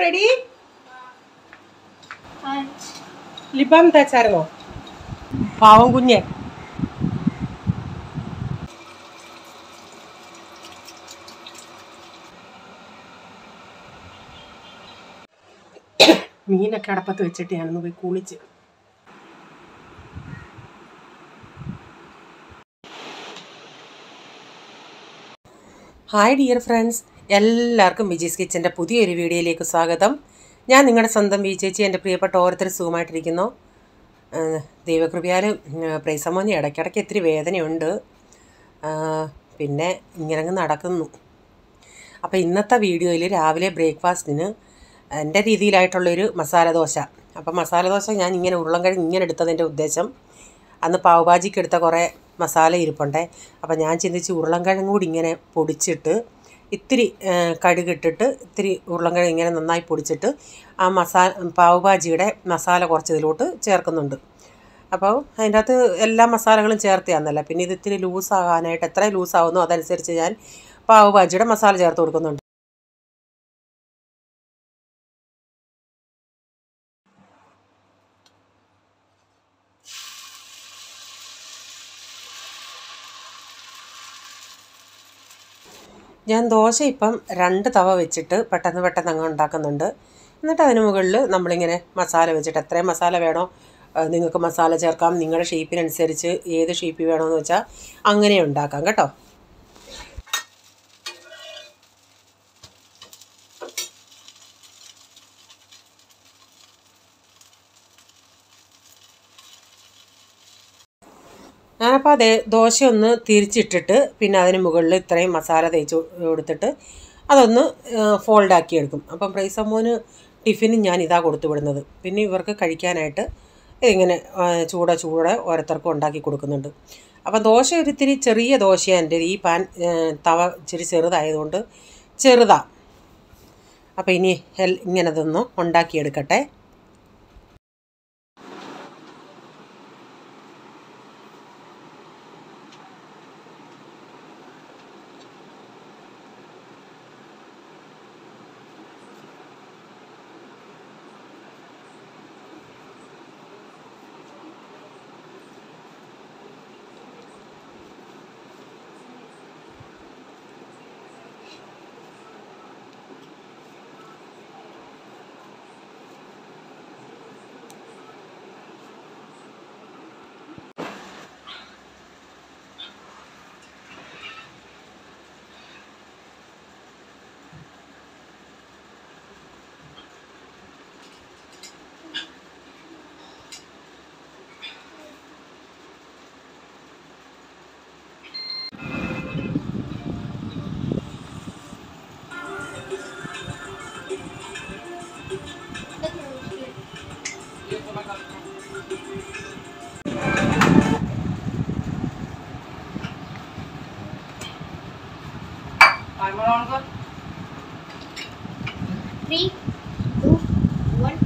ready? Lip balm തേച്ചായിരുന്നോ? പാവം കുഞ്ഞെ. മീനൊക്കെ അടപ്പത്ത് വെച്ചിട്ട് ഞാനൊന്ന് പോയി കുളിച്ച്. ഹായ് ഡിയർ ഫ്രണ്ട്സ്, എല്ലാവർക്കും വിജീസ് കിച്ചൻ്റെ പുതിയൊരു വീഡിയോയിലേക്ക് സ്വാഗതം. ഞാൻ നിങ്ങളുടെ സ്വന്തം വി ചേച്ചി. എൻ്റെ പ്രിയപ്പെട്ട ഓരോരുത്തർ സുഖമായിട്ടിരിക്കുന്നു. ദൈവകൃപയാൽ പ്രൈസമോന് ഇടയ്ക്കിടയ്ക്ക് ഇത്തിരി വേദനയുണ്ട്, പിന്നെ ഇങ്ങനെ നടക്കുന്നു. അപ്പോൾ ഇന്നത്തെ വീഡിയോയിൽ രാവിലെ ബ്രേക്ക്ഫാസ്റ്റിന് എൻ്റെ രീതിയിലായിട്ടുള്ളൊരു മസാല ദോശ. അപ്പോൾ മസാല ദോശ ഞാൻ ഇങ്ങനെ ഉരുളൻകിഴങ്ങ് ഇങ്ങനെ എടുത്തതിൻ്റെ ഉദ്ദേശം, അന്ന് പാവ് ഭാജിക്ക് എടുത്ത കുറേ മസാല ഇരിപ്പുണ്ടേ. അപ്പോൾ ഞാൻ ചിന്തിച്ച് ഉരുളൻകിഴങ്ങ് കൂടി ഇങ്ങനെ പൊടിച്ചിട്ട് ഇത്തിരി കടുകിട്ടിട്ട് ഇത്തിരി ഉരുളൻകിഴങ്ങ് ഇങ്ങനെ നന്നായി പൊടിച്ചിട്ട് ആ പാവ് ഭാജിയുടെ മസാല കുറച്ച് ഇതിലോട്ട് ചേർക്കുന്നുണ്ട്. അപ്പോൾ അതിൻ്റെ അകത്ത് എല്ലാ മസാലകളും ചേർത്തിയാന്നല്ല, പിന്നെ ഇത് ഇത്തിരി ലൂസാകാനായിട്ട് എത്ര ലൂസാവുന്നോ അതനുസരിച്ച് ഞാൻ പാവ് ഭാജിയുടെ മസാല ചേർത്ത് കൊടുക്കുന്നുണ്ട്. ഞാൻ ദോശ ഇപ്പം 2 തവ വെച്ചിട്ട് പെട്ടെന്ന് അങ്ങ് ഉണ്ടാക്കുന്നുണ്ട്. എന്നിട്ട് അതിന് മുകളിൽ നമ്മളിങ്ങനെ മസാല വെച്ചിട്ട് എത്രയും മസാല വേണോ നിങ്ങൾക്ക് മസാല ചേർക്കാം. നിങ്ങളുടെ ഷേപ്പിനനുസരിച്ച് ഏത് ഷേപ്പിൽ വേണമെന്ന് വെച്ചാൽ അങ്ങനെ ഉണ്ടാക്കാം കേട്ടോ. ഞാനപ്പോൾ അതേ ദോശയൊന്ന് തിരിച്ചിട്ടിട്ട് പിന്നെ അതിന് മുകളിൽ ഇത്രയും മസാല തേച്ച് കൊടുത്തിട്ട് അതൊന്ന് ഫോൾഡാക്കി എടുക്കും. അപ്പം പ്രൈസമ്മോന് ടിഫിനും ഞാൻ ഇതാ കൊടുത്തു വിടുന്നത്. പിന്നെ ഇവർക്ക് കഴിക്കാനായിട്ട് ഇങ്ങനെ ചൂടെ ഓരോരുത്തർക്കും ഉണ്ടാക്കി കൊടുക്കുന്നുണ്ട്. അപ്പം ദോശ ഒരിത്തിരി ചെറിയ ദോശയാണ് എൻ്റെ. ഈ തവ ഇച്ചിരി ചെറുതായതുകൊണ്ട് ചെറുതാണ്. അപ്പോൾ ഇനി ഇങ്ങനതൊന്ന് ഉണ്ടാക്കിയെടുക്കട്ടെ. Three, two, one,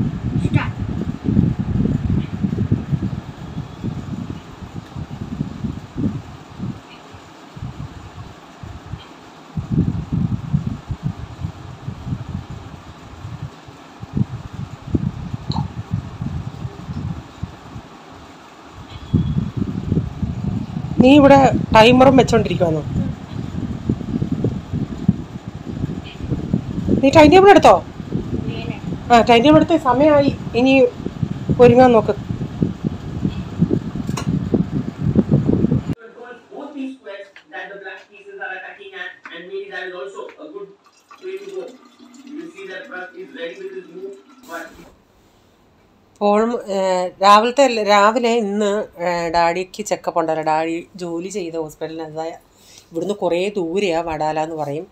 start. നീ ഇവിടെ ടൈമറും വെച്ചോണ്ടിരിക്കുവാന്നോ? നീ ടൈം ടേബിൾ എടുത്തോ? ടൈം ടേബിൾ എടുത്ത് സമയമായി, ഇനി ഒരുങ്ങാൻ നോക്ക്. പോളും രാവിലെ ഇന്ന് ഡാഡിക്ക് ചെക്കപ്പ് ഉണ്ടല്ലോ. ഡാഡി ജോലി ചെയ്ത ഹോസ്പിറ്റലിന് ഇവിടുന്ന് കുറേ ദൂരെയാണ്, വടാല എന്ന് പറയും.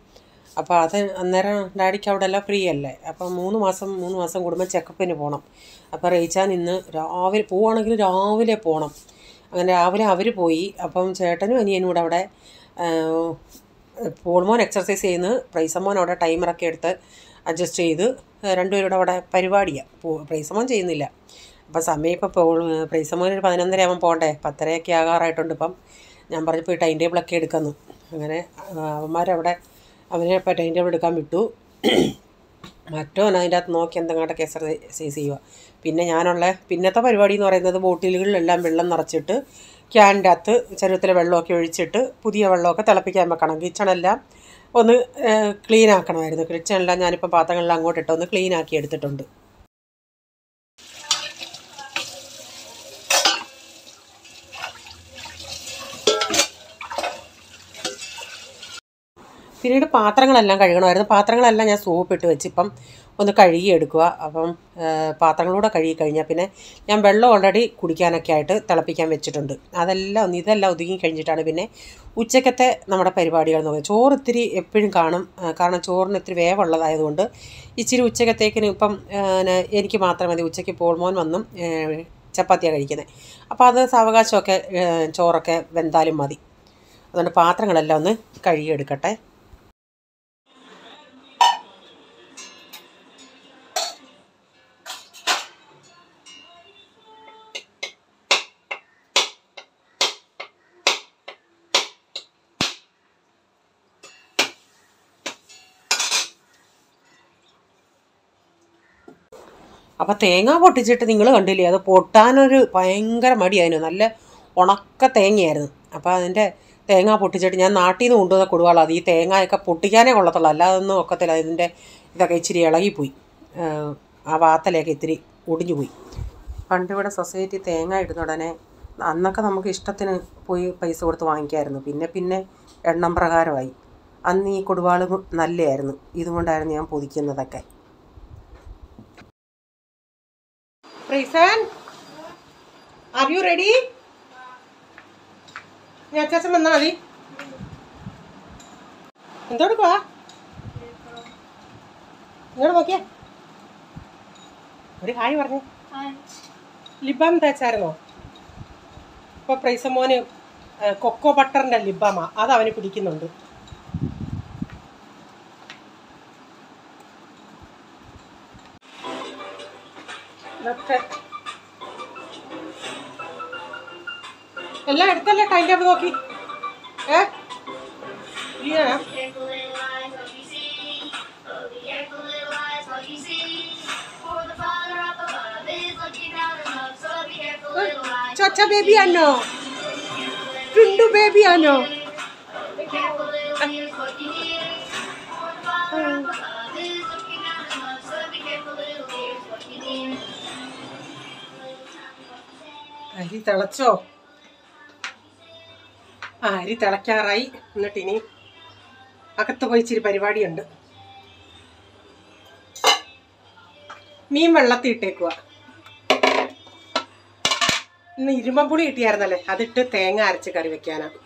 അപ്പോൾ അത് അന്നേരം ഡാഡിക്ക് അവിടെ എല്ലാം ഫ്രീ അല്ലേ. അപ്പം 3 മാസം കൂടുമ്പോൾ ചെക്കപ്പിന് പോകണം. അപ്പോൾ റേച്ചാൻ ഇന്ന് രാവിലെ പോവുകയാണെങ്കിൽ രാവിലെ പോകണം. അങ്ങനെ രാവിലെ അവർ പോയി. അപ്പം ചേട്ടനും അനിയനും കൂടെ അവിടെ പോൾമോൻ എക്സർസൈസ് ചെയ്യുന്നു, പ്രൈസമോൻ അവിടെ ടൈമറൊക്കെ എടുത്ത് അഡ്ജസ്റ്റ് ചെയ്ത് രണ്ടുപേരുടെ അവിടെ പരിപാടിയാണ്. പ്രൈസമോൻ ചെയ്യുന്നില്ല. അപ്പം സമയം ഇപ്പോൾ പ്രൈസമോൻ ഒരു 11:30 ആകുമ്പോൾ പോകണ്ടേ, 10:30 ആകാറായിട്ടുണ്ട്. ഇപ്പം ഞാൻ പറഞ്ഞപ്പോൾ ടൈം ടേബിളൊക്കെ എടുക്കുന്നു. അങ്ങനെ അവന്മാരവിടെ അവനെ ഇപ്പോൾ ടൈം ടേബിൾ എടുക്കാൻ വിട്ടു. മറ്റോൻ അതിൻ്റെ അകത്ത് നോക്കി എന്തെങ്കിലും എക്സർസൈസ് ചെയ്യുക. പിന്നെ പിന്നത്തെ പരിപാടി എന്ന് പറയുന്നത് ബോട്ടിലുകളിലെല്ലാം വെള്ളം നിറച്ചിട്ട് ക്യാനിൻ്റെ അകത്ത് ചെറുത്തിലെ വെള്ളമൊക്കെ ഒഴിച്ചിട്ട് പുതിയ വെള്ളമൊക്കെ തിളപ്പിക്കാൻ വെക്കണം. കിച്ചണെല്ലാം ഒന്ന് ക്ലീൻ ആക്കണമായിരുന്നു. കിച്ചണെല്ലാം ഞാനിപ്പോൾ പാത്രങ്ങളെല്ലാം അങ്ങോട്ടിട്ട് ഒന്ന് ക്ലീൻ ആക്കി എടുത്തിട്ടുണ്ട്. പിന്നീട് പാത്രങ്ങളെല്ലാം കഴുകണമായിരുന്നു. പാത്രങ്ങളെല്ലാം ഞാൻ സോപ്പിട്ട് വെച്ച് ഇപ്പം ഒന്ന് കഴുകിയെടുക്കുക. അപ്പം പാത്രങ്ങളൂടെ കഴുകി കഴിഞ്ഞാൽ പിന്നെ ഞാൻ വെള്ളം ഓൾറെഡി കുടിക്കാനൊക്കെ ആയിട്ട് തിളപ്പിക്കാൻ വെച്ചിട്ടുണ്ട്. ഇതെല്ലാം ഒതുങ്ങി കഴിഞ്ഞിട്ടാണ് പിന്നെ ഉച്ചക്കത്തെ നമ്മുടെ പരിപാടികൾ നോക്കുന്നത്. ചോറ് ഇത്തിരി എപ്പോഴും കാണും, കാരണം ചോറിന് ഇത്തിരി വേവുള്ളതായതുകൊണ്ട് ഇച്ചിരി ഉച്ചക്കത്തേക്കിന് ഇപ്പം എനിക്ക് മാത്രം മതി. ഉച്ചയ്ക്ക് പോൾമോൻ വന്നും ചപ്പാത്തിയാണ് കഴിക്കുന്നത്. അപ്പോൾ അത് സാവകാശമൊക്കെ ചോറൊക്കെ വെന്താലും മതി. അതുകൊണ്ട് പാത്രങ്ങളെല്ലാം ഒന്ന് കഴുകിയെടുക്കട്ടെ. അപ്പോൾ തേങ്ങ പൊട്ടിച്ചിട്ട് നിങ്ങൾ കണ്ടില്ലേ, അത് പൊട്ടാനൊരു ഭയങ്കര മടിയായിരുന്നു. നല്ല ഉണക്ക തേങ്ങയായിരുന്നു. അപ്പോൾ അതിൻ്റെ തേങ്ങ പൊട്ടിച്ചിട്ട് ഞാൻ നാട്ടിൽ നിന്ന് കൊണ്ടുവന്ന കൊടുവാളാണ്. അത് ഈ തേങ്ങയൊക്കെ പൊട്ടിക്കാനേ കൊള്ളത്തുള്ളൂ, അല്ലാതൊന്നും ഒക്കത്തില്ല. ഇതിൻ്റെ ഇതൊക്കെ ഇച്ചിരി ഇളകിപ്പോയി, ആ വാത്തലയൊക്കെ ഇത്തിരി ഒടിഞ്ഞു പോയി. പണ്ടിവിടെ സൊസൈറ്റി തേങ്ങ ഇടുന്ന ഉടനെ അന്നൊക്കെ നമുക്ക് ഇഷ്ടത്തിന് പോയി പൈസ കൊടുത്ത് വാങ്ങിക്കാമായിരുന്നു. പിന്നെ എണ്ണം പ്രകാരമായി. അന്ന് ഈ കൊടുവാൾ നല്ലതായിരുന്നു. ഇതുകൊണ്ടായിരുന്നു ഞാൻ പൊതിക്കുന്നതൊക്കെ. Are you ready? ഞാൻ ചേച്ചൻ വന്നാൽ മതി. എന്തോടുക്കുവാ? ഇങ്ങോട്ട് നോക്കിയേ, ഒരു ഹായ് പറഞ്ഞേ. ലിബാം തേച്ചായിരുന്നോ? ഇപ്പോൾ പ്രൈസമോന് കൊക്കോ ബട്ടറിൻ്റെ ലിബാമാ, അത് അവന് പിടിക്കുന്നുണ്ട്. എല്ലാം എടുത്തല്ലേ ടൈം ടേബിൾ നോക്കി? ചൊച്ച ബേബി ആണോ? ചുണ്ടു ബേബി ആണോ? അരി തിളച്ചോ? അരി തിളയ്ക്കാറായി. എന്നിട്ട് ഇനി അകത്ത് പോയി ഇച്ചിരി പരിപാടിയുണ്ട്. മീൻ വെള്ളത്തിൽ ഇട്ടേക്കുക. ഇന്ന് ഇരുമ്പുളി കിട്ടിയായിരുന്നല്ലേ, അതിട്ട് തേങ്ങ അരച്ച് കറി വെക്കാനാണ്.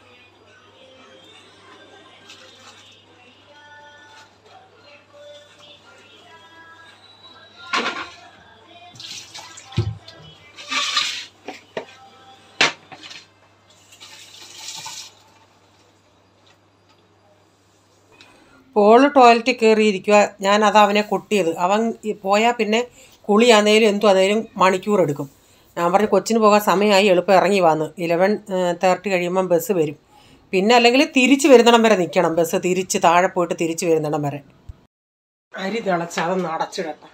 പോള് ടോയ്ലറ്റിൽ കയറിയിരിക്കുക. ഞാനത് അവനെ കൊട്ടിയത്. അവൻ പോയാൽ പിന്നെ കുളിയാന്നേലും എന്തും അതേലും മണിക്കൂറെടുക്കും. ഞാൻ പറഞ്ഞു കൊച്ചിന് പോകാൻ സമയമായി, എളുപ്പം ഇറങ്ങി വന്ന് 11:30 കഴിയുമ്പം ബസ് വരും. പിന്നെ അല്ലെങ്കിൽ തിരിച്ച് വരുന്നിടം വരെ നിൽക്കണം. ബസ് തിരിച്ച് താഴെ പോയിട്ട് തിരിച്ച് വരുന്നിടം വരെ. അരി തിളച്ച് അതൊന്ന് അടച്ചിടട്ടെ.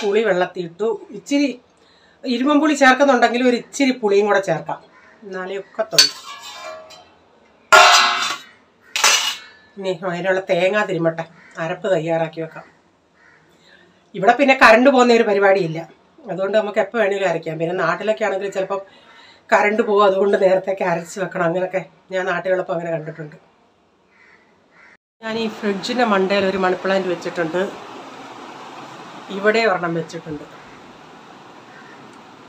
പുളി വെള്ളത്തിയിട്ടു. ഇച്ചിരി ഇരുമ്പുളി ചേർക്കുന്നുണ്ടെങ്കിൽ ഒരു ഇച്ചിരി പുളിയും കൂടെ ചേർക്കാം, എന്നാലേ ഒക്കത്തുള്ളൂ. ഇനി അതിനുള്ള തേങ്ങ തിരുമട്ടെ, അരപ്പ് തയ്യാറാക്കി വെക്കാം. ഇവിടെ പിന്നെ കറണ്ട് പോകുന്ന ഒരു പരിപാടിയില്ല, അതുകൊണ്ട് നമുക്ക് എപ്പോൾ വേണമെങ്കിലും അരയ്ക്കാം. പിന്നെ നാട്ടിലൊക്കെ ആണെങ്കിൽ ചിലപ്പം കറണ്ട് പോകും, അതുകൊണ്ട് നേരത്തേക്ക് അരച്ച് വെക്കണം. അങ്ങനെയൊക്കെ ഞാൻ നാട്ടുകളപ്പം അങ്ങനെ കണ്ടിട്ടുണ്ട്. ഞാൻ ഈ ഫ്രിഡ്ജിൻ്റെ മണ്ടയിൽ ഒരു മണി പ്ലാന്റ് വെച്ചിട്ടുണ്ട്. ഇവിടെ ഒരെണ്ണം വെച്ചിട്ടുണ്ട്.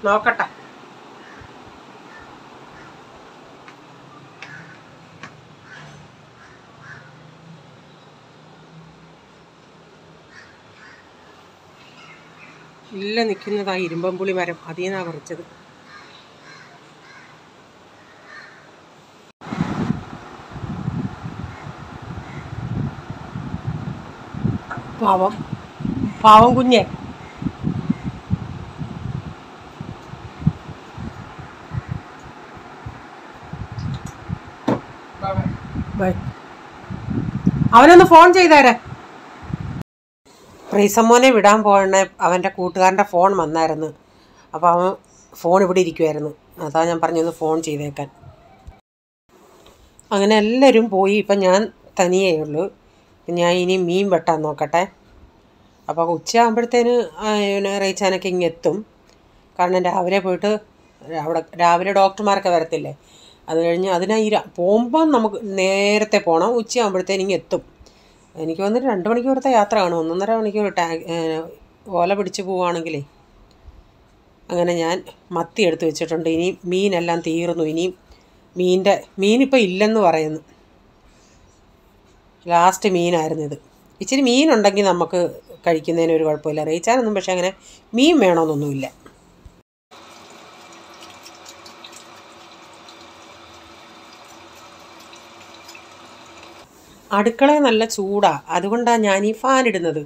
നോക്കട്ടെ. ഇല്ല നിൽക്കുന്നതാ ഇരുമ്പുളി മരം, അതിൽ നിന്നാണ് പറിച്ചത്. പാവം പാവം കുഞ്ഞെ. അവനൊന്ന് ഫോൺ ചെയ്തേരെ. പ്രീസമ്മോനെ വിടാൻ പോകണ അവൻ്റെ കൂട്ടുകാരൻ്റെ ഫോൺ വന്നായിരുന്നു. അപ്പോൾ അവൻ ഫോൺ ഇവിടെ ഇരിക്കുമായിരുന്നു. അതാ ഞാൻ പറഞ്ഞൊന്ന് ഫോൺ ചെയ്തേക്കാൻ. അങ്ങനെ എല്ലാവരും പോയി. ഇപ്പം ഞാൻ തനിയേ ഉള്ളൂ. ഞാൻ ഇനി മീൻ വെട്ടാൻ നോക്കട്ടെ. അപ്പോൾ ഉച്ചയാകുമ്പോഴത്തേന് റീച്ചാനൊക്കെ ഇങ്ങെത്തും. കാരണം രാവിലെ പോയിട്ട് അവിടെ രാവിലെ ഡോക്ടർമാരൊക്കെ വരത്തില്ലേ, അത് കഴിഞ്ഞ് അതിനായി പോകുമ്പം നമുക്ക് നേരത്തെ പോകണം. ഉച്ചയാകുമ്പോഴത്തേന് ഇങ്ങെത്തും. എനിക്ക് വന്നിട്ട് 2 മണിക്കൂറത്തെ യാത്ര കാണും. 1.5 മണിക്കൂർ ഓല പിടിച്ച് പോവുകയാണെങ്കിലേ. അങ്ങനെ ഞാൻ മത്തി എടുത്ത് വെച്ചിട്ടുണ്ട്. ഇനി മീനെല്ലാം തീർന്നു. ഇനിയും മീനിപ്പോൾ ഇല്ലെന്ന് പറയുന്നു. ലാസ്റ്റ് മീനായിരുന്നു ഇത്. ഇച്ചിരി മീനുണ്ടെങ്കിൽ നമുക്ക് കഴിക്കുന്നതിന് ഒരു കുഴപ്പമില്ല. റീച്ചാനൊന്നും പക്ഷേ അങ്ങനെ മീൻ വേണമെന്നൊന്നുമില്ല. അടുക്കള നല്ല ചൂടാണ്. അതുകൊണ്ടാണ് ഞാൻ ഈ ഫാൻ ഇടുന്നത്.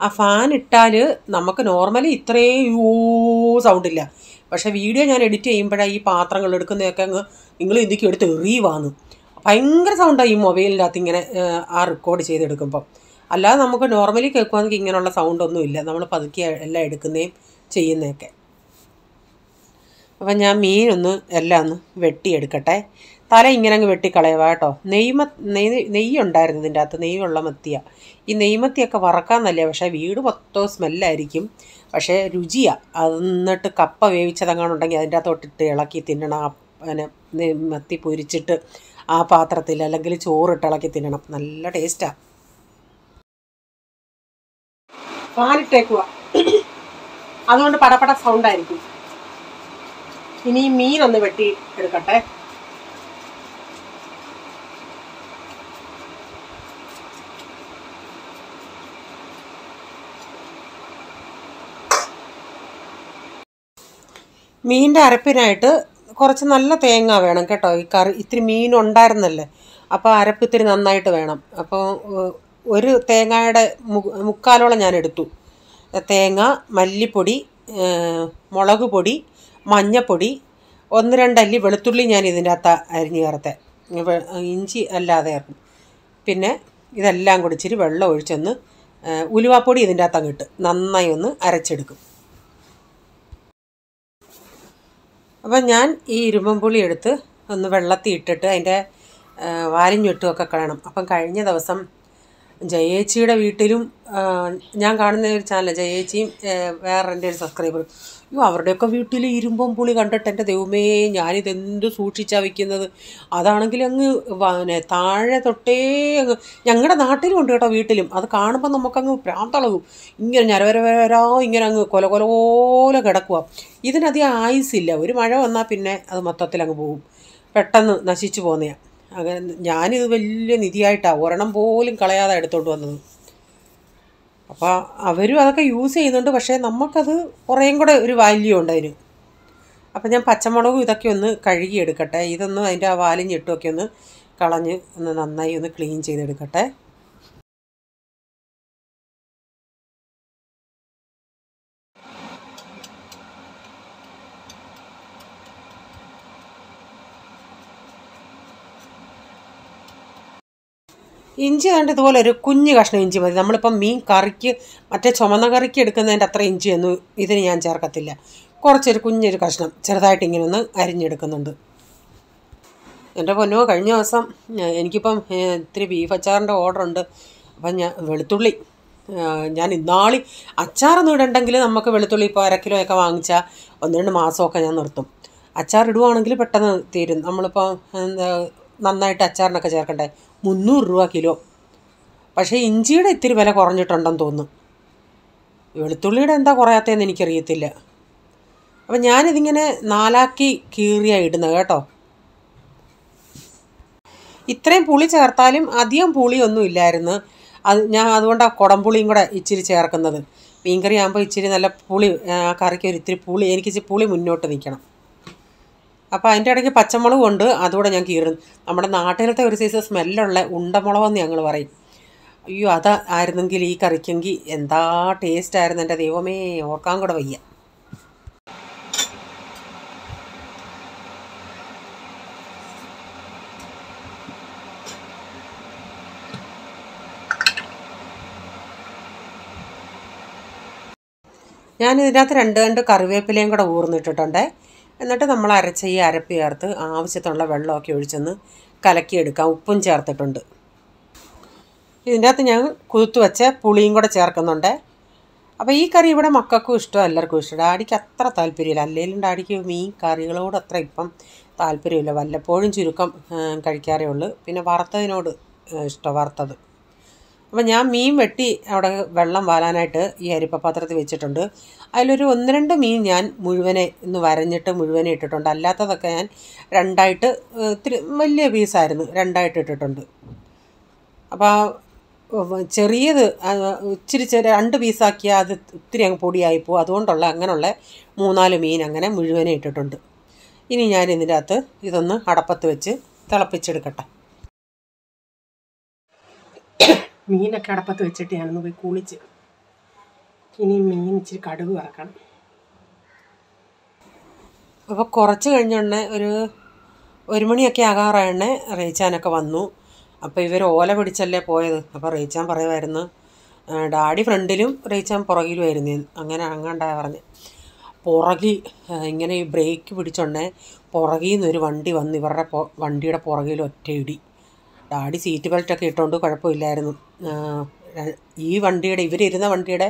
ആ ഫാൻ ഇട്ടാൽ നമുക്ക് നോർമലി ഇത്രയും സൗണ്ടില്ല. പക്ഷേ വീഡിയോ ഞാൻ എഡിറ്റ് ചെയ്യുമ്പോഴാണ് ഈ പാത്രങ്ങൾ എടുക്കുന്നതൊക്കെ അങ്ങ് നിങ്ങൾ ഇതിലേക്ക് എടുത്ത് എറിയുവാന്ന്. ഭയങ്കര സൗണ്ടാണ് ഈ മൊബൈലിൻ്റെ അകത്ത് ഇങ്ങനെ ആ റെക്കോർഡ് ചെയ്തെടുക്കുമ്പം. അല്ലാതെ നമുക്ക് നോർമലി കേൾക്കുവാണെങ്കിൽ ഇങ്ങനെയുള്ള സൗണ്ടൊന്നുമില്ല. നമ്മൾ പതുക്കെ എല്ലാം എടുക്കുന്നതും ചെയ്യുന്നതൊക്കെ. അപ്പം ഞാൻ മീനൊന്ന് എല്ലാം ഒന്ന് വെട്ടിയെടുക്കട്ടെ. തല ഇങ്ങനെ അങ്ങ് വെട്ടിക്കളയുക കേട്ടോ. നെയ്യുണ്ടായിരുന്നു ഇതിൻ്റെ അകത്ത്. നെയ്യുള്ള മത്തിയാണ്. ഈ നെയ്മത്തിയൊക്കെ വറക്കാൻ നല്ലതാണ്. പക്ഷേ വീട് മൊത്തവും സ്മെല്ലായിരിക്കും. പക്ഷേ രുചിയാണ്. എന്നിട്ട് കപ്പ വേവിച്ചതെങ്ങാനുണ്ടെങ്കിൽ അതിൻ്റെ അകത്തോട്ടിട്ട് ഇളക്കി തിന്നണം. പിന്നെ മത്തി പൊരിച്ചിട്ട് ആ പാത്രത്തിൽ, അല്ലെങ്കിൽ ചോറിട്ട് ഇളക്കി തിന്നണം. നല്ല ടേസ്റ്റാണ്. ഫാനിട്ടേക്കുക, അതുകൊണ്ട് പടപട സൗണ്ടായിരിക്കും. ഇനി മീനൊന്ന് വെട്ടി എടുക്കട്ടെ. മീനിൻ്റെ അരപ്പിനായിട്ട് കുറച്ച് നല്ല തേങ്ങ വേണം കേട്ടോ. ഈ കറി ഇത്തിരി മീനുണ്ടായിരുന്നല്ലേ, അപ്പോൾ അരപ്പ് ഇത്തിരി നന്നായിട്ട് വേണം. അപ്പോൾ ഒരു തേങ്ങയുടെ മുക്കാലോളം ഞാൻ എടുത്തു. തേങ്ങ, മല്ലിപ്പൊടി, മുളക് പൊടി, മഞ്ഞപ്പൊടി, 1-2 അല്ലി വെളുത്തുള്ളി ഞാൻ ഇതിൻ്റെ അകത്ത് അരിഞ്ഞ് ചേർത്തേ. ഇഞ്ചി അല്ലാതെ ചേർക്കും. പിന്നെ ഇതെല്ലാം കൂടി ഇച്ചിരി വെള്ളം ഒഴിച്ചൊന്ന് ഉലുവാപ്പൊടി ഇതിൻ്റെ അകത്ത് അങ്ങിട്ട് നന്നായി ഒന്ന് അരച്ചെടുക്കും. അപ്പം ഞാൻ ഈ ഇരുമ്പുളി എടുത്ത് ഒന്ന് വെള്ളത്തിൽ ഇട്ടിട്ട് അതിൻ്റെ വാലും ചുട്ടുമൊക്കെ കളയണം. അപ്പം കഴിഞ്ഞ ദിവസം ജയേച്ചിയുടെ വീട്ടിലും ഞാൻ കാണുന്ന ഒരു ചാനൽ, ജയേച്ചിയും വേറെ എൻ്റെ ഒരു സബ്സ്ക്രൈബർ, അവരുടെയൊക്കെ വീട്ടിൽ ഇരുമ്പം പുളി കണ്ടിട്ട് എൻ്റെ ദൈവമേ ഞാനിതെന്ത് സൂക്ഷിച്ചാണ് വയ്ക്കുന്നത്. അതാണെങ്കിൽ അങ്ങ് താഴെ തൊട്ടേ അങ്ങ് ഞങ്ങളുടെ നാട്ടിലും ഉണ്ട് കേട്ടോ, വീട്ടിലും. അത് കാണുമ്പോൾ നമുക്കങ്ങ് പ്രാന്തളകും. ഇങ്ങനെ ഞരവരവരാ ഇങ്ങനെ അങ്ങ് കൊല കിടക്കുക. ഇതിനധികം ആയുസില്ല. ഒരു മഴ വന്നാൽ പിന്നെ അത് മൊത്തത്തിൽ അങ്ങ് പോകും. പെട്ടെന്ന് നശിച്ചു പോകുന്നതാണ്. അങ്ങനെ ഞാനിത് വലിയ നിധിയായിട്ടാണ് ഒരെണ്ണം പോലും കളയാതെ എടുത്തോണ്ട് വന്നത്. അപ്പോൾ അവരും അതൊക്കെ യൂസ് ചെയ്യുന്നുണ്ട്. പക്ഷേ നമുക്കത് കുറേയും കൂടെ ഒരു വാല്യൂ ഉണ്ട് അതിന്. അപ്പം ഞാൻ പച്ചമുളകും ഇതൊക്കെ ഒന്ന് കഴുകിയെടുക്കട്ടെ. ഇതൊന്ന് അതിൻ്റെ ആ വാലും ഞെട്ടുമൊക്കെ ഒന്ന് കളഞ്ഞ് ഒന്ന് നന്നായി ഒന്ന് ക്ലീൻ ചെയ്തെടുക്കട്ടെ. ഇഞ്ചി കണ്ട് ഇതുപോലെ ഒരു കുഞ്ഞ് കഷ്ണം ഇഞ്ചി മതി. നമ്മളിപ്പം മീൻ കറിക്ക് മറ്റേ ചുമന്ന കറിക്ക് എടുക്കുന്നതിൻ്റെ അത്ര ഇഞ്ചിയൊന്നും ഇതിന് ഞാൻ ചേർക്കത്തില്ല. കുറച്ചൊരു കുഞ്ഞൊരു കഷ്ണം ചെറുതായിട്ട് ഇങ്ങനെ ഒന്ന് അരിഞ്ഞെടുക്കുന്നുണ്ട്. എൻ്റെ പൊന്നോ, കഴിഞ്ഞ ദിവസം എനിക്കിപ്പം ഇത്തിരി ബീഫ് അച്ചാറിൻ്റെ ഓർഡറുണ്ട്. അപ്പം വെളുത്തുള്ളി ഞാൻ ഇന്നാളി അച്ചാറൊന്നും ഇടണ്ടെങ്കിൽ നമുക്ക് വെളുത്തുള്ളി ഇപ്പോൾ 1/2 കിലോയൊക്കെ വാങ്ങിച്ചാൽ 1-2 മാസമൊക്കെ ഞാൻ നിർത്തും. അച്ചാർ ഇടുവാണെങ്കിൽ പെട്ടെന്ന് തീരും. നമ്മളിപ്പോൾ നന്നായിട്ട് അച്ചാറിനൊക്കെ ചേർക്കണ്ടേ, 300 രൂപ കിലോ. പക്ഷേ ഇഞ്ചിയുടെ ഇത്തിരി വില കുറഞ്ഞിട്ടുണ്ടെന്ന് തോന്നുന്നു. വെളുത്തുള്ളിയുടെ എന്താ കുറയാത്തതെന്ന് എനിക്കറിയത്തില്ല. അപ്പം ഞാനിതിങ്ങനെ 4ആക്കി കീറിയാണ് ഇടുന്നത് കേട്ടോ. ഇത്രയും പുളി ചേർത്താലും അധികം പുളിയൊന്നും ഇല്ലായിരുന്നു. ഞാൻ അതുകൊണ്ടാണ് കുടംപുളിയും കൂടെ ഇച്ചിരി ചേർക്കുന്നത്. മീൻകറി ആകുമ്പോൾ ഇച്ചിരി നല്ല പുളി, കറിക്ക് ഒരു ഇത്തിരി പുളി, എനിക്കിച്ചിരി പുളി മുന്നോട്ട് നിൽക്കണം. അപ്പോൾ അതിൻ്റെ ഇടയ്ക്ക് പച്ചമുളക് കൊണ്ട് അതുകൂടെ ഞാൻ കീറും. നമ്മുടെ നാട്ടിലത്തെ ഒരു സൈസ് സ്മെല്ലുള്ള ഉണ്ടമുളകെന്ന് ഞങ്ങൾ പറയും. അയ്യോ ആയിരുന്നെങ്കിൽ ഈ കറിക്കെങ്കിൽ എന്താ ടേസ്റ്റ് ആയിരുന്നു എൻ്റെ ദൈവമേ, ഓർക്കാൻ കൂടെ വയ്യ. ഞാൻ ഇതിനകത്ത് രണ്ട് കറിവേപ്പിലയും കൂടെ ഊർന്നിട്ടിട്ടുണ്ട്. എന്നിട്ട് നമ്മൾ അരച്ച ഈ അരപ്പ് ചേർത്ത് ആവശ്യത്തിനുള്ള വെള്ളമൊക്കെ ഒഴിച്ചൊന്ന് കലക്കിയെടുക്കാം. ഉപ്പും ചേർത്തിട്ടുണ്ട്. ഇതിൻ്റെ അകത്ത് ഞാൻ കുതിർത്ത് വെച്ച പുളിയും കൂടെ ചേർക്കുന്നുണ്ട്. അപ്പോൾ ഈ കറി ഇവിടെ മക്കൾക്കും ഇഷ്ടം, എല്ലാവർക്കും ഇഷ്ടം. ഡാഡിക്ക് അത്ര താല്പര്യമില്ല. അല്ലെങ്കിലും ഡാഡിക്ക് മീൻ കറികളോട് അത്ര ഇപ്പം താല്പര്യമില്ല. വല്ലപ്പോഴും ചുരുക്കം കഴിക്കാറേ ഉള്ളൂ. പിന്നെ വറുത്തതിനോട് ഇഷ്ടം, വറുത്തത്. അപ്പം ഞാൻ മീൻ വെട്ടി അവിടെ വെള്ളം വാലാനായിട്ട് ഈ അരിപ്പപാത്രത്തിൽ വെച്ചിട്ടുണ്ട്. അതിലൊരു 1-2 മീൻ ഞാൻ മുഴുവനെ ഇന്ന് വരഞ്ഞിട്ട് മുഴുവനെ ഇട്ടിട്ടുണ്ട്. അല്ലാത്തതൊക്കെ ഞാൻ രണ്ടായിട്ട്, ഇത്തിരി വലിയ പീസായിരുന്നു, രണ്ടായിട്ട് ഇട്ടിട്ടുണ്ട്. അപ്പോൾ ചെറിയത് ഇച്ചിരി 2 പീസാക്കിയാൽ അത് ഒത്തിരി അങ്ങ് പൊടിയായിപ്പോവും. അതുകൊണ്ടുള്ള അങ്ങനെയുള്ള 3-4 മീൻ അങ്ങനെ മുഴുവനെ ഇട്ടിട്ടുണ്ട്. ഇനി ഞാൻ ഇതിൻ്റെ അകത്ത് ഇതൊന്ന് അടപ്പത്ത് വെച്ച് തിളപ്പിച്ചെടുക്കട്ടെ. മീനൊക്കെ അടപ്പത്ത് വെച്ചിട്ട് ഞാനൊന്ന് പോയി കുളിച്ച് ഇനി മീൻ ഇച്ചിരി കടുക് വറക്കണം. അപ്പോൾ കുറച്ച് കഴിഞ്ഞുടനെ ഒരു 1 മണിയൊക്കെ ആകാറായണേ റേച്ചാനൊക്കെ വന്നു. അപ്പോൾ ഇവർ ഓല പിടിച്ചല്ലേ പോയത്. അപ്പോൾ റേച്ചാൻ പറയുമായിരുന്നു, ഡാഡി ഫ്രണ്ടിലും റേച്ചാൻ പുറകിലുമായിരുന്നു. അങ്ങനെ അങ്ങാണ്ടാ പറഞ്ഞ് പുറകിൽ ഇങ്ങനെ ഈ ബ്രേക്ക് പിടിച്ചോണ്ടേ പുറകിൽ നിന്നൊരു വണ്ടി വന്ന് ഇവരുടെ വണ്ടിയുടെ പുറകിൽ ഒറ്റ ഇടി. ഡാഡി സീറ്റ് ബെൽറ്റൊക്കെ ഇട്ടുകൊണ്ട് കുഴപ്പമില്ലായിരുന്നു. ഈ വണ്ടിയുടെ ഇവരിരുന്ന വണ്ടിയുടെ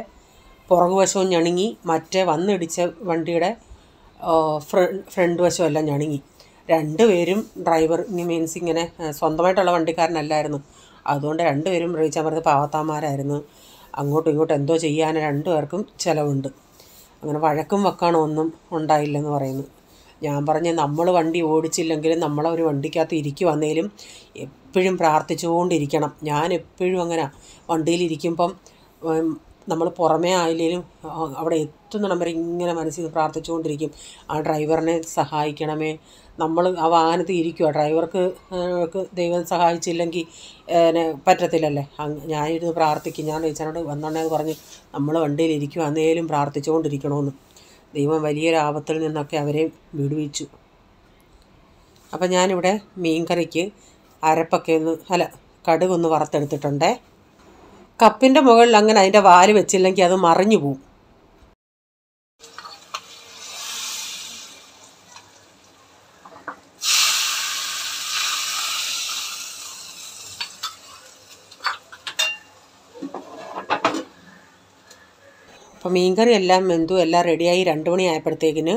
പുറകുവശവും ഞണുങ്ങി, മറ്റേ വന്നിടിച്ച വണ്ടിയുടെ ഫ്രണ്ട് വശവും എല്ലാം ഞണുങ്ങി. 2 പേരും ഡ്രൈവർ മീൻസ് ഇങ്ങനെ സ്വന്തമായിട്ടുള്ള വണ്ടിക്കാരനല്ലായിരുന്നു. അതുകൊണ്ട് 2 പേരും റേച്ചാൻ പറഞ്ഞത് പാവത്താന്മാരായിരുന്നു. അങ്ങോട്ടും ഇങ്ങോട്ടും എന്തോ ചെയ്യാൻ 2 പേർക്കും ചിലവുണ്ട്. അങ്ങനെ വഴക്കും വെക്കാനോ ഒന്നും ഉണ്ടായില്ലെന്ന് പറയുന്നു. ഞാൻ പറഞ്ഞ് നമ്മൾ വണ്ടി ഓടിച്ചില്ലെങ്കിലും നമ്മളൊരു വണ്ടിക്കകത്ത് ഇരിക്കുവന്നേലും എപ്പോഴും പ്രാർത്ഥിച്ചുകൊണ്ടിരിക്കണം. ഞാൻ എപ്പോഴും അങ്ങനെ വണ്ടിയിലിരിക്കുമ്പം നമ്മൾ പുറമേ ആയില്ലെങ്കിലും അവിടെ എത്തുന്നിടം വരെ ഇങ്ങനെ മനസ്സിൽ പ്രാർത്ഥിച്ചുകൊണ്ടിരിക്കും, ആ ഡ്രൈവറിനെ സഹായിക്കണമേ. നമ്മൾ ആ വാഹനത്തിൽ ഇരിക്കുക, ഡ്രൈവർക്ക് ദൈവം സഹായിച്ചില്ലെങ്കിൽ പറ്റത്തില്ലല്ലേ. ഞാനിരുന്ന് പ്രാർത്ഥിക്കും. ഞാൻ റേച്ചാനോട് വന്നോണ്ടേന്ന് പറഞ്ഞ് നമ്മൾ വണ്ടിയിൽ ഇരിക്കുക എന്നേലും പ്രാർത്ഥിച്ചുകൊണ്ടിരിക്കണമെന്ന്. ദൈവം വലിയൊരു ആപത്തിൽ നിന്നൊക്കെ അവരെ വിടുവിച്ചു. അപ്പം ഞാനിവിടെ മീൻ കറിക്ക് അരപ്പൊക്കെ കടുകൊന്ന് വറുത്തെടുത്തിട്ടുണ്ടേ. കപ്പിൻ്റെ മുകളിൽ അങ്ങനെ അതിൻ്റെ വാല് വെച്ചില്ലെങ്കിൽ അത് മറിഞ്ഞു പോവും. അപ്പം മീൻകറി എല്ലാം വെന്തു, എല്ലാം റെഡിയായി. 2 മണി ആയപ്പോഴത്തേക്കിന്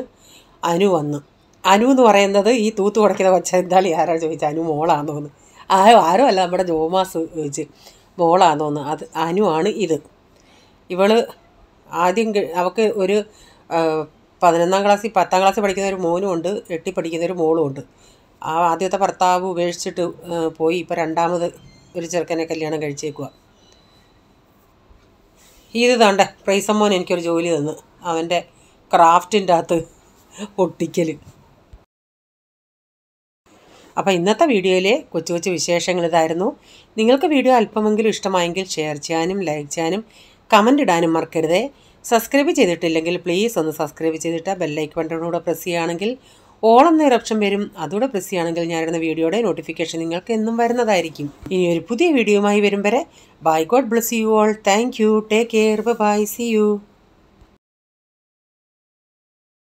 അനു വന്നു. അനു എന്ന് പറയുന്നത് ഈ തൂത്ത് കുടയ്ക്കുന്ന കൊച്ചെന്താളി ആരാ ചോദിച്ചാൽ അനു മോളാന്ന് തോന്നുന്നു. ആരോ അല്ല, നമ്മുടെ ജോമാസ് ചോദിച്ച് മോളാന്ന് തോന്നുന്നു. അത് അനു ആണ് ഇത്. ഇവള് ആദ്യം അവൾക്ക് ഒരു 11ാം ക്ലാസ്സിൽ 10ാം ക്ലാസ്സിൽ പഠിക്കുന്ന ഒരു മോനും ഉണ്ട്, 8ൽ പഠിക്കുന്ന ഒരു മോളും ഉണ്ട്. ആ ആദ്യത്തെ ഭർത്താവ് ഉപേക്ഷിച്ചിട്ട് പോയി. ഇപ്പോൾ 2ാമത് ഒരു ചെറുക്കനെ കല്യാണം കഴിച്ചേക്കുക. ഇത് താണ്ടെ പ്രൈസമ്മോൻ എനിക്കൊരു ജോലി തന്നു, അവൻ്റെ ക്രാഫ്റ്റിൻ്റെ അകത്ത് ഒട്ടിക്കൽ. അപ്പോൾ ഇന്നത്തെ വീഡിയോയിലെ കൊച്ചു കൊച്ചു വിശേഷങ്ങൾ ഇതായിരുന്നു. നിങ്ങൾക്ക് വീഡിയോ അല്പമെങ്കിലും ഇഷ്ടമായെങ്കിൽ ഷെയർ ചെയ്യാനും ലൈക്ക് ചെയ്യാനും കമൻ്റ് ഇടാനും മറക്കരുതേ. സബ്സ്ക്രൈബ് ചെയ്തിട്ടില്ലെങ്കിൽ പ്ലീസ് ഒന്ന് സബ്സ്ക്രൈബ് ചെയ്തിട്ട് ബെല്ലൈക്കൺ ബട്ടണൂടെ പ്രസ് ചെയ്യുകയാണെങ്കിൽ ഓൾ എന്നൊരു ഓപ്ഷൻ വരും. അതുകൂടെ പ്രസ് ചെയ്യുകയാണെങ്കിൽ ഞാനിടുന്ന വീഡിയോയുടെ നോട്ടിഫിക്കേഷൻ നിങ്ങൾക്ക് എന്നും വരുന്നതായിരിക്കും. ഇനി ഒരു പുതിയ വീഡിയോയുമായി വരും വരെ bye, God bless you all. Thank you, take care, bye, see U.